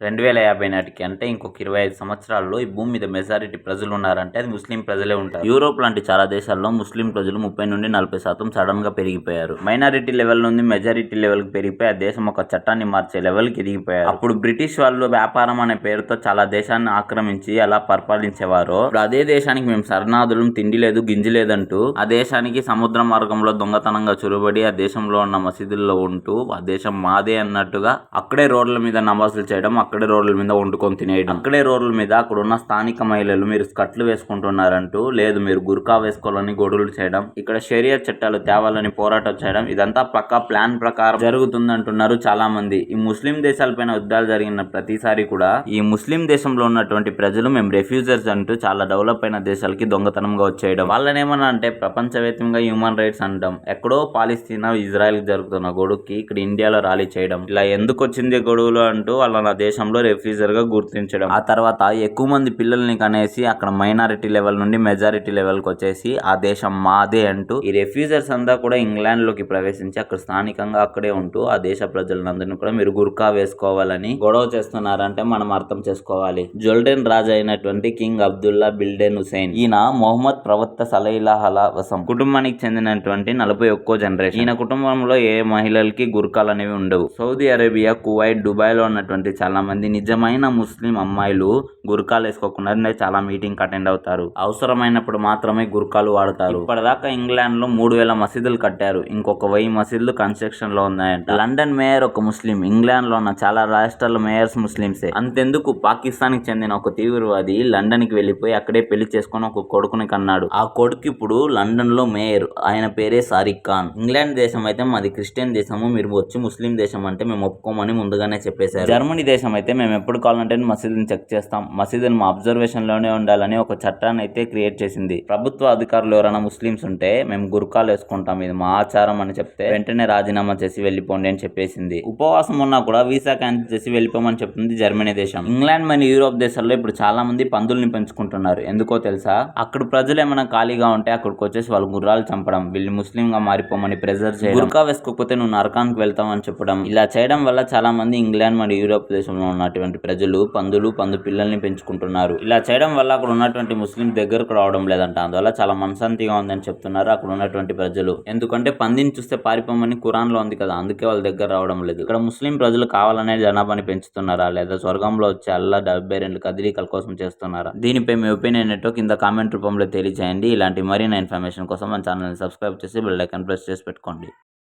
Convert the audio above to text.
2050 నాటికి అంటే ఇంకొక 25 సంవత్సరాల్లో ఈ భూమి మీద మెజారిటీ ప్రజలు ఉన్నారంటే అది ముస్లిం ప్రజలే ఉంటారు. యూరోప్ లాంటి చాలా దేశాల్లో ముస్లిం ప్రజలు 30-40% సడన్ గా పెరిగిపోయారు. మైనారిటీ లెవెల్ నుండి మెజారిటీ లెవెల్ కి పెరిగిపోయి ఆ దేశం ఒక చట్టాన్ని మార్చే లెవెల్ కి ఎదిగిపోయారు. అప్పుడు బ్రిటిష్ వాళ్ళు వ్యాపారం అనే పేరుతో చాలా దేశాన్ని ఆక్రమించి అలా పరిపాలించేవారు. ఇప్పుడు అదే దేశానికి మేము సరినాదులం తిండి లేదు గింజి లేదంటూ ఆ దేశానికి సముద్ర మార్గంలో దొంగతనంగా చొరబడి ఆ దేశంలో ఉన్న మసీదుల్లో ఉంటూ ఆ దేశం మాదే అన్నట్టుగా అక్కడే రోడ్ల మీద నమాజులు చేయడం, అక్కడే రోడ్ల మీద వండుకొని తినేయడం, అక్కడే రోడ్ల మీద అక్కడ ఉన్న స్థానిక మహిళలు మీరు స్కర్ట్లు వేసుకుంటున్నారంటూ, లేదు మీరు గుర్కా వేసుకోవాలని గొడవలు చేయడం, ఇక్కడ షరియా చట్టాలు తేవాలని పోరాటం చేయడం, ఇదంతా పక్కా ప్లాన్ ప్రకారం జరుగుతుందంటున్నారు చాలా మంది. ఈ ముస్లిం దేశాలపైన యుద్ధాలు జరిగిన ప్రతిసారి కూడా ఈ ముస్లిం దేశంలో ఉన్నటువంటి ప్రజలు మేము రెఫ్యూజర్స్ అంటూ చాలా డెవలప్ అయిన దేశాలకి దొంగతనంగా వచ్చేయడం, వాళ్ళని ఏమన్నా అంటే ప్రపంచవ్యాప్తంగా హ్యూమన్ రైట్స్ అంటాం, ఎక్కడో పాలిస్తీనా ఇజ్రాయెల్ జరుగుతున్న గొడవకి ఇక్కడ ఇండియాలో ర్యాలీ చేయడం, ఇలా ఎందుకు వచ్చింది గొడవలు అంటూ వాళ్ళ నా దేశంలో రెఫ్యూజర్ గా గుర్తించడం, ఆ తర్వాత ఎక్కువ మంది పిల్లల్ని కనేసి అక్కడ మైనారిటీ లెవెల్ నుండి మెజారిటీ లెవెల్ కి వచ్చేసి ఆ దేశం మాదే అంటూ ఈ రెఫ్యూజర్స్ అంతా కూడా ఇంగ్లాండ్ లోకి ప్రవేశించి అక్కడ స్థానికంగా అక్కడే ఉంటూ ఆ దేశ ప్రజలందరినీ కూడా మీరు గుర్కా వేసుకోవాలని గొడవ చేస్తున్నారంటే మనం అర్థం చేసుకోవాలి. జోల్డెన్ రాజు అయినటువంటి కింగ్ అబ్దుల్లా బిల్డెన్ హుసేన్, ఈయన మొహమ్మద్ ప్రవక్త సలైలా అలా వసం కుటుంబానికి చెందినటువంటి 41వ జనరేషన్. ఈయన కుటుంబంలో ఏ మహిళలకి గుర్కాలు అనేవి ఉండవు. సౌదీ అరేబియా, కువైట్, దుబాయ్ లో ఉన్నటువంటి చాలా మంది నిజమైన ముస్లిం అమ్మాయిలు గుర్కాలు వేసుకోకుండా చాలా మీటింగ్ అటెండ్ అవుతారు. అవసరమైనప్పుడు మాత్రమే గుర్కాలు వాడతారు. ఇప్పటిదాకా ఇంగ్లాండ్ లో 3000 మసీదులు కట్టారు. ఇంకొక 1000 మసీదులు కన్స్ట్రక్షన్ లో ఉన్నాయంట. లండన్ మేయర్ ఒక ముస్లిం. ఇంగ్లాండ్ లో ఉన్న చాలా రాష్ట్రాల మేయర్స్ ముస్లింసే. అంతెందుకు పాకిస్తాన్ కి చెందిన ఒక తీవ్రవాది లండన్ కి వెళ్లిపోయి అక్కడే పెళ్లి చేసుకుని ఒక కొడుకుని కన్నాడు. ఆ కొడుకు ఇప్పుడు లండన్ లో మేయర్. ఆయన పేరే సారిక్ ఖాన్. ఇంగ్లాండ్ దేశం అయితే మాది క్రిస్టియన్ దేశము, మీరు వచ్చి ముస్లిం దేశం అంటే మేము ఒప్పుకోమని ముందుగానే చెప్పేశారు. జర్మనీ దేశం అయితే మేము ఎప్పుడు కావాలంటే మసీదుని చెక్ చేస్తాం, మసీదుని మా అబ్జర్వేషన్ లోనే ఉండాలని ఒక చట్టాన్ని అయితే క్రియేట్ చేసింది. ప్రభుత్వ అధికారులు ఎవరైనా ముస్లింస్ ఉంటే మేము గుర్కాలు వేసుకుంటాం, ఇది మా ఆచారం అని చెప్తే వెంటనే రాజీనామా చేసి వెళ్ళిపోండి అని చెప్పేసింది. ఉపవాసం ఉన్నా కూడా వీసా క్యాన్సిల్ చేసి వెళ్ళిపోమని చెప్తుంది జర్మనీ దేశం. ఇంగ్లాండ్ మరియు యూరోప్ దేశాల్లో ఇప్పుడు చాలా మంది పందుల్ని పెంచుకుంటున్నారు. ఎందుకో తెలుసా? అక్కడ ప్రజలు ఏమైనా ఖాళీగా ఉంటే అక్కడికి వచ్చేసి వాళ్ళు గుర్రాలు చంపడం, వీళ్ళు ముస్లిం గా మారిపోమని ప్రెజర్ చేయడం, గుర్కా వేసుకోకపోతే నువ్వు నరకానికి వెళ్తావు అని చెప్పడం, ఇలా చేయడం వల్ల చాలా మంది ఇంగ్లాండ్ మరియు యూరోప్ దేశంలో ఉన్నటువంటి ప్రజలు పందు పిల్లల్ని పెంచుకుంటున్నారు. ఇలా చేయడం వల్ల అక్కడ ఉన్నటువంటి ముస్లిం దగ్గరకు రావడం లేదంట. అందువల్ల చాలా మనశాంతిగా ఉందని చెప్తున్నారు అక్కడ ఉన్నటువంటి ప్రజలు. ఎందుకంటే పందిని చూస్తే పారిపోమని ఖురాన్ లో ఉంది కదా, అందుకే వాళ్ళ దగ్గర రావడం లేదు. ఇక్కడ ముస్లిం ప్రజలు కావాలనే జనాభాని పెంచుతున్నారా, లేదా స్వర్గంలో వచ్చే అల్లా 72 కదలికల కోసం చేస్తున్నారా? దీనిపై మీ ఒపీనియన్ ఏంటో కింద కామెంట్ రూపంలో తెలియజేయండి. ఇలాంటి మరిన్ని ఇన్ఫర్మేషన్ కోసం మన ఛానల్ ని సబ్స్క్రైబ్ చేసి బెల్ ఐకాన్ ప్రెస్ చేసి పెట్టుకోండి.